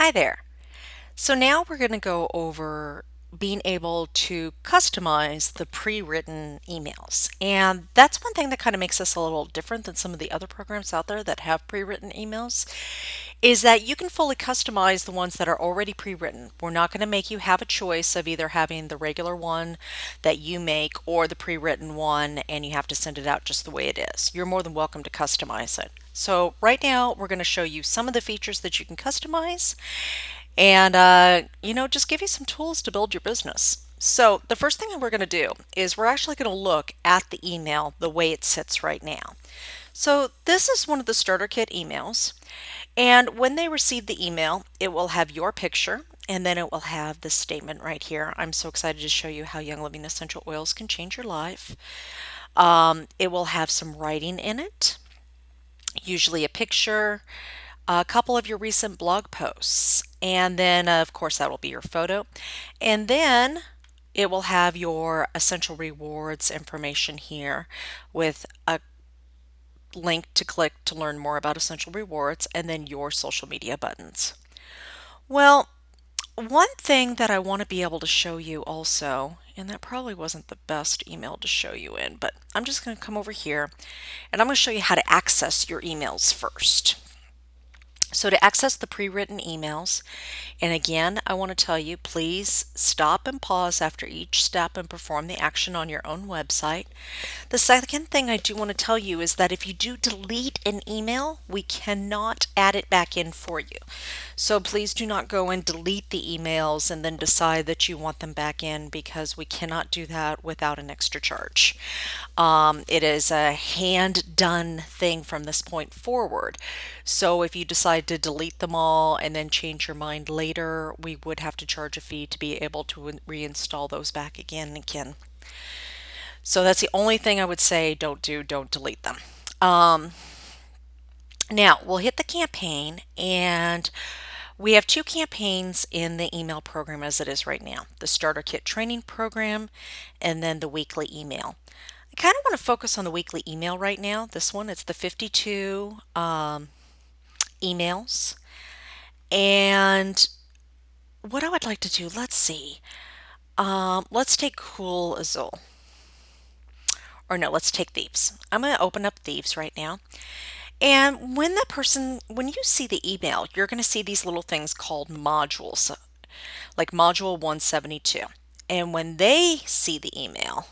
Hi there. So now we're going to go over being able to customize the pre-written emails. And that's one thing that kind of makes us a little different than some of the other programs out there that have pre-written emails, is that you can fully customize the ones that are already pre-written. We're not going to make you have a choice of either having the regular one that you make or the pre-written one and you have to send it out just the way it is. You're more than welcome to customize it. So right now we're going to show you some of the features that you can customize and just give you some tools to build your business. So the first thing that we're going to do is we're actually going to look at the email the way it sits right now. So this is one of the starter kit emails, and when they receive the email, it will have your picture and then it will have this statement right here. I'm so excited to show you how Young Living Essential Oils can change your life. It will have some writing in it, usually a picture, a couple of your recent blog posts, and then of course that will be your photo. And then it will have your essential rewards information here with a link to click to learn more about essential rewards and then your social media buttons. Well, one thing that I want to be able to show you also, and that probably wasn't the best email to show you in, but I'm just going to come over here and I'm going to show you how to access your emails first. So to access the pre-written emails, and again, I want to tell you, please stop and pause after each step and perform the action on your own website. The second thing I do want to tell you is that if you do delete an email, we cannot add it back in for you. So please do not go and delete the emails and then decide that you want them back in, because we cannot do that without an extra charge. It is a hand done thing from this point forward. So if you decide to delete them all and then change your mind later, we would have to charge a fee to be able to reinstall those back again and again. So that's the only thing I would say don't do, don't delete them. Now we'll hit the campaign, and we have two campaigns in the email program as it is right now, the Starter Kit Training Program and then the weekly email. I kind of want to focus on the weekly email right now. This one, it's the 52 emails. And what I would like to do, let's see. Let's take Cool Azul. Or no, let's take Thieves. I'm going to open up Thieves right now. And when you see the email, you're going to see these little things called modules, like module 172. And when they see the email,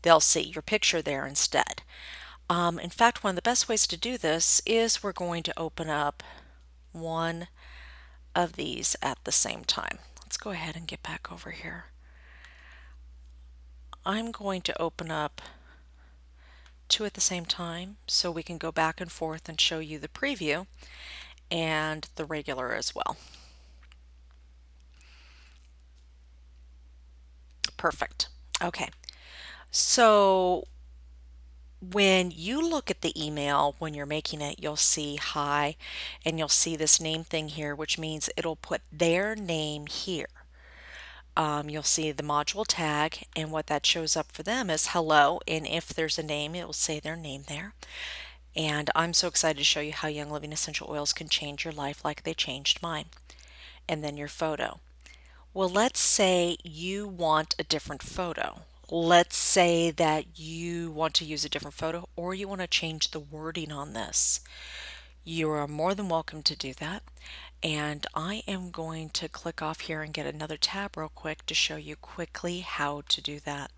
they'll see your picture there instead. In fact, one of the best ways to do this is we're going to open up one of these at the same time. Let's go ahead and get back over here. I'm going to open up two at the same time so we can go back and forth and show you the preview and the regular as well. Perfect. Okay. So when you look at the email, when you're making it, you'll see hi, and you'll see this name thing here, which means it'll put their name here. You'll see the module tag, and what that shows up for them is hello, and if there's a name, it will say their name there. And I'm so excited to show you how Young Living Essential Oils can change your life like they changed mine. And then your photo. Well, let's say you want a different photo. Let's say that you want to use a different photo, or you want to change the wording on this. You are more than welcome to do that. And I am going to click off here and get another tab real quick to show you quickly how to do that.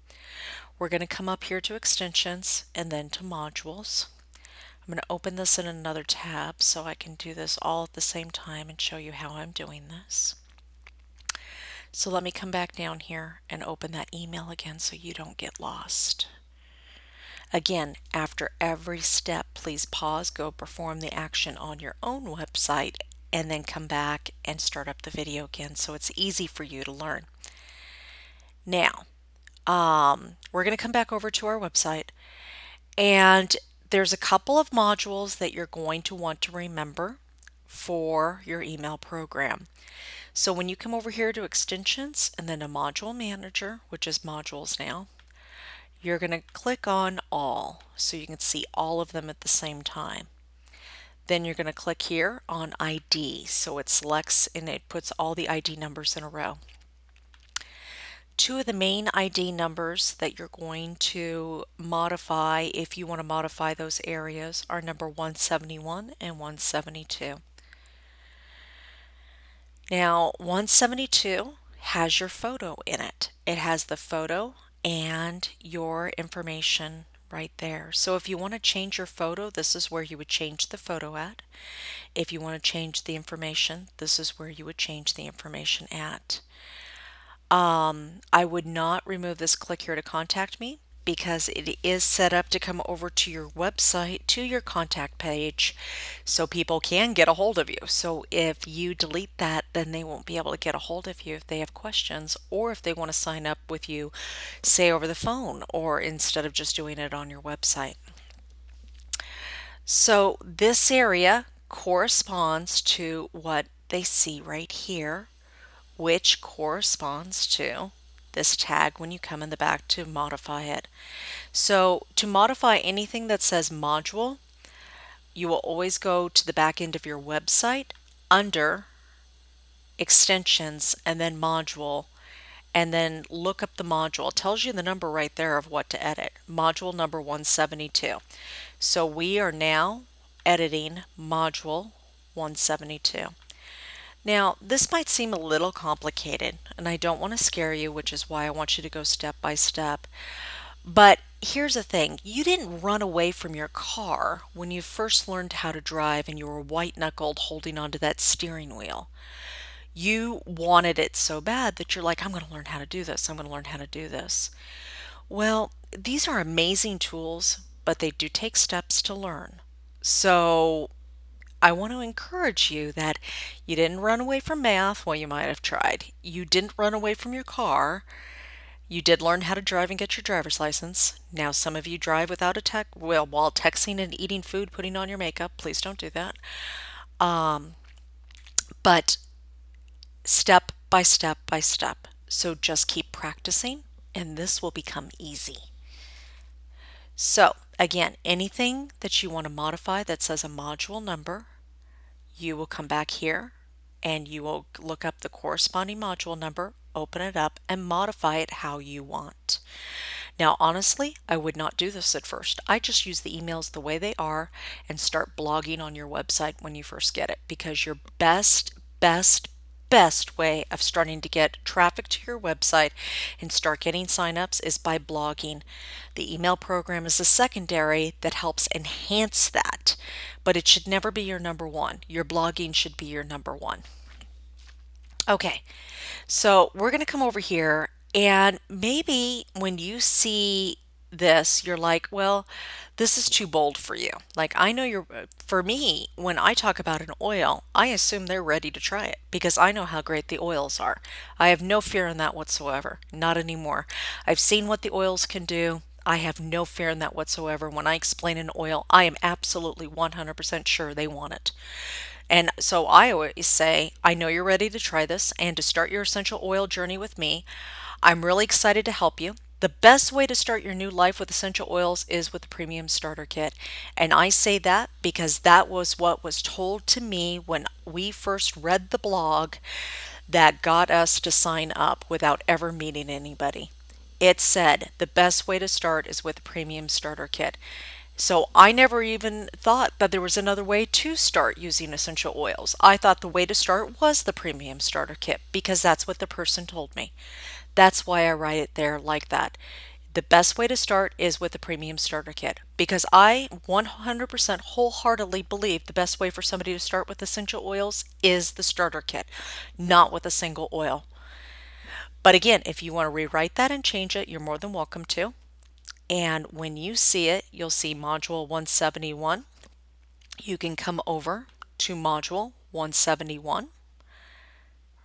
We're going to come up here to extensions and then to modules. I'm going to open this in another tab so I can do this all at the same time and show you how I'm doing this. So let me come back down here and open that email again so you don't get lost. Again, after every step, please pause, go perform the action on your own website, and then come back and start up the video again so it's easy for you to learn. Now, we're going to come back over to our website, and there's a couple of modules that you're going to want to remember for your email program. So when you come over here to extensions and then a module manager, which is modules now, you're going to click on all so you can see all of them at the same time. Then you're going to click here on ID. So it selects and it puts all the ID numbers in a row. Two of the main ID numbers that you're going to modify, if you want to modify those areas, are number 171 and 172. Now, 172 has your photo in it. It has the photo and your information right there. So if you want to change your photo, this is where you would change the photo at. If you want to change the information, this is where you would change the information at. I would not remove this click here to contact me because it is set up to come over to your website, to your contact page, so people can get a hold of you. So if you delete that, then they won't be able to get a hold of you if they have questions or if they want to sign up with you, say over the phone or instead of just doing it on your website. So this area corresponds to what they see right here, which corresponds to this tag when you come in the back to modify it. So to modify anything that says module, you will always go to the back end of your website under extensions and then module, and then look up the module. It tells you the number right there of what to edit. Module number 172. So we are now editing module 172. Now, this might seem a little complicated, and I don't want to scare you, which is why I want you to go step by step. But here's the thing, you didn't run away from your car when you first learned how to drive and you were white-knuckled holding onto that steering wheel. You wanted it so bad that you're like, I'm going to learn how to do this. I'm going to learn how to do this. Well, these are amazing tools, but they do take steps to learn. So I want to encourage you that you didn't run away from math. Well, you might have tried. You didn't run away from your car. You did learn how to drive and get your driver's license. Now, some of you drive without a while texting and eating food, putting on your makeup. Please don't do that. But step by step by step. So just keep practicing, and this will become easy. So, again, anything that you want to modify that says a module number, you will come back here and you will look up the corresponding module number, open it up, and modify it how you want. Now, honestly, I would not do this at first. I just use the emails the way they are and start blogging on your website when you first get it, because your best way of starting to get traffic to your website and start getting signups is by blogging. The email program is a secondary that helps enhance that, but it should never be your number one. Your blogging should be your number one. Okay, so we're going to come over here, and maybe when you see this, you're like, well, this is too bold for you. Like, I know for me, when I talk about an oil, I assume they're ready to try it because I know how great the oils are. I have no fear in that whatsoever. Not anymore. I've seen what the oils can do. I have no fear in that whatsoever. When I explain an oil, I am absolutely 100% sure they want it. And so I always say, I know you're ready to try this and to start your essential oil journey with me. I'm really excited to help you. The best way to start your new life with essential oils is with the Premium Starter Kit. And I say that because that was what was told to me when we first read the blog that got us to sign up without ever meeting anybody. It said the best way to start is with a Premium Starter Kit. So I never even thought that there was another way to start using essential oils. I thought the way to start was the Premium Starter Kit because that's what the person told me. That's why I write it there like that. The best way to start is with the Premium Starter Kit because I 100% wholeheartedly believe the best way for somebody to start with essential oils is the starter kit, not with a single oil. But again, if you want to rewrite that and change it, you're more than welcome to. And when you see it, you'll see module 171. You can come over to module 171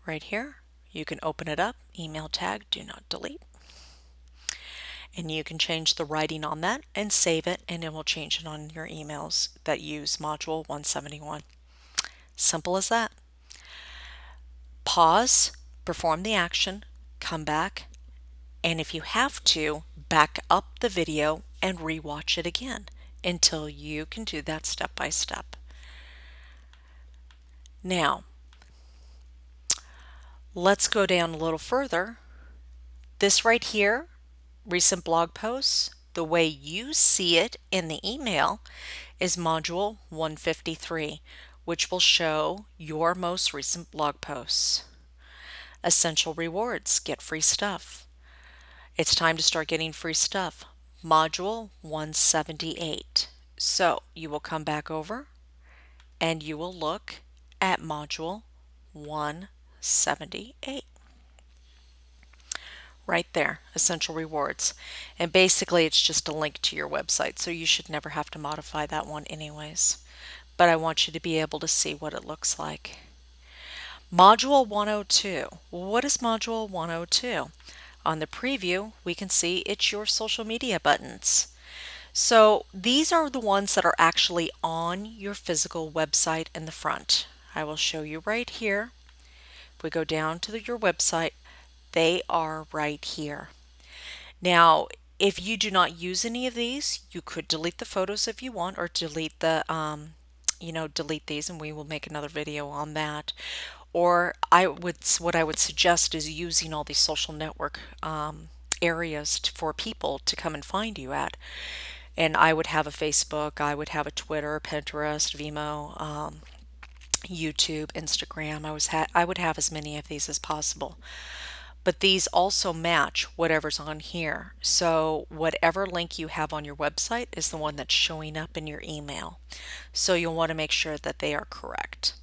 right here. You can open it up, email tag, do not delete. And you can change the writing on that and save it, and it will change it on your emails that use module 171. Simple as that. Pause, perform the action, come back, and if you have to, back up the video and rewatch it again until you can do that step by step. Now, let's go down a little further. This right here, recent blog posts, the way you see it in the email is module 153, which will show your most recent blog posts. Essential rewards, get free stuff. It's time to start getting free stuff. Module 178. So you will come back over and you will look at module 178. Right there, essential rewards. And basically it's just a link to your website, so you should never have to modify that one anyways. But I want you to be able to see what it looks like. Module 102. What is Module 102? On the preview, we can see it's your social media buttons. So these are the ones that are actually on your physical website in the front. I will show you right here. If we go down to your website, they are right here. Now, if you do not use any of these, you could delete the photos if you want, or delete the, delete these, and we will make another video on that. Or what I would suggest is using all these social network areas for people to come and find you at. And I would have a Facebook, I would have a Twitter, Pinterest, Vimeo, YouTube, Instagram. I would have as many of these as possible. But these also match whatever's on here. So whatever link you have on your website is the one that's showing up in your email. So you'll want to make sure that they are correct.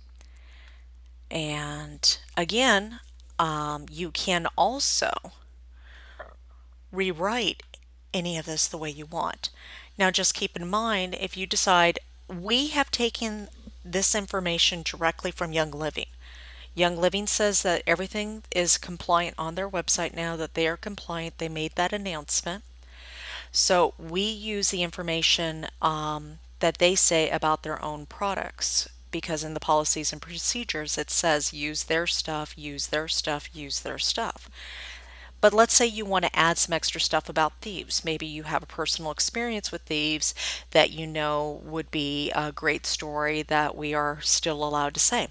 And again, you can also rewrite any of this the way you want. Now just keep in mind, if you decide, we have taken this information directly from Young Living. Young Living says that everything is compliant on their website now, that they are compliant. They made that announcement. So we use the information that they say about their own products, because in the policies and procedures it says use their stuff, use their stuff, use their stuff. But let's say you want to add some extra stuff about thieves. Maybe you have a personal experience with thieves that you know would be a great story that we are still allowed to say.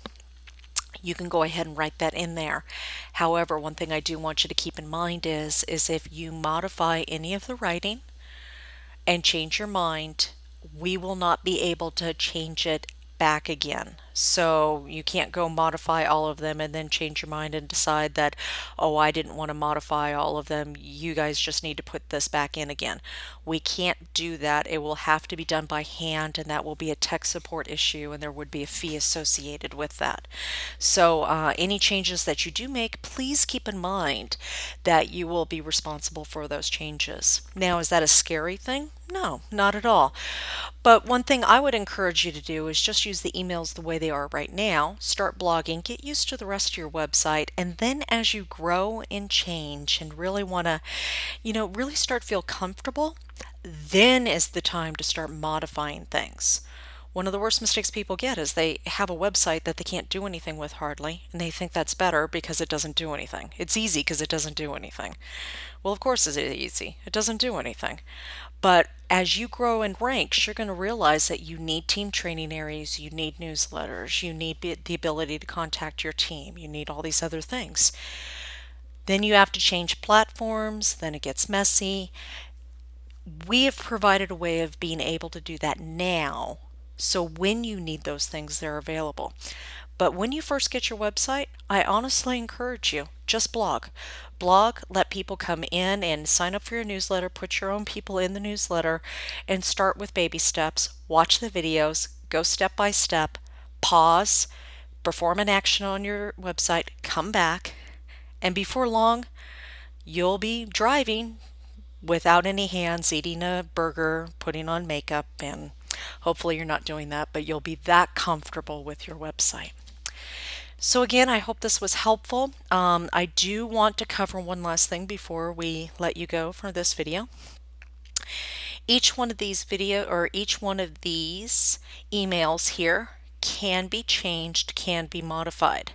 You can go ahead and write that in there. However, one thing I do want you to keep in mind is if you modify any of the writing and change your mind, we will not be able to change it back again. So you can't go modify all of them and then change your mind and decide that, oh, I didn't want to modify all of them. You guys just need to put this back in again. We can't do that. It will have to be done by hand, and that will be a tech support issue, and there would be a fee associated with that. So any changes that you do make, please keep in mind that you will be responsible for those changes. Now, is that a scary thing? No, not at all. But one thing I would encourage you to do is just use the emails the way they are right now. Start blogging, get used to the rest of your website, and then as you grow and change and really want to, really start feel comfortable, then is the time to start modifying things. One of the worst mistakes people get is they have a website that they can't do anything with hardly, and they think that's better because it doesn't do anything. It's easy because it doesn't do anything. Well, of course it's easy. It doesn't do anything. But as you grow in ranks, you're going to realize that you need team training areas, you need newsletters, you need the ability to contact your team, you need all these other things. Then you have to change platforms, then it gets messy. We have provided a way of being able to do that now. So when you need those things, they're available. But when you first get your website, I honestly encourage you, just blog. Blog, let people come in and sign up for your newsletter, put your own people in the newsletter, and start with baby steps. Watch the videos, go step by step, pause, perform an action on your website, come back, and before long, you'll be driving without any hands, eating a burger, putting on makeup, and hopefully you're not doing that, but you'll be that comfortable with your website. So again, I hope this was helpful. I do want to cover one last thing before we let you go for this video. Each one of these emails here can be changed, can be modified.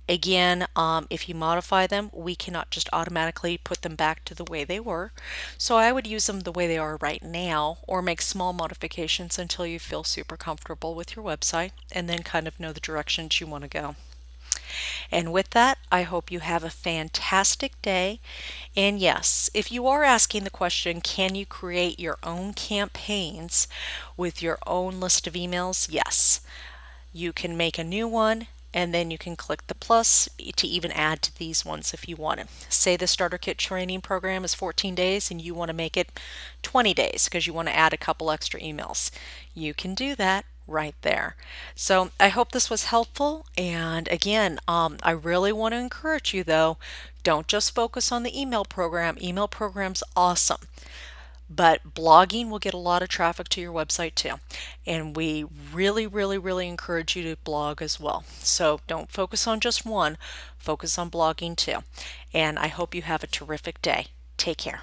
Again, if you modify them, we cannot just automatically put them back to the way they were. So I would use them the way they are right now, or make small modifications until you feel super comfortable with your website and then kind of know the directions you want to go. And with that, I hope you have a fantastic day. And yes, if you are asking the question, can you create your own campaigns with your own list of emails? Yes. You can make a new one and then you can click the plus to even add to these ones if you want to. Say the starter kit training program is 14 days and you want to make it 20 days because you want to add a couple extra emails. You can do that right there. So I hope this was helpful. And again, I really want to encourage you though, don't just focus on the email program. Email program's awesome. But blogging will get a lot of traffic to your website too. And we really, really, really encourage you to blog as well. So don't focus on just one, focus on blogging too. And I hope you have a terrific day. Take care.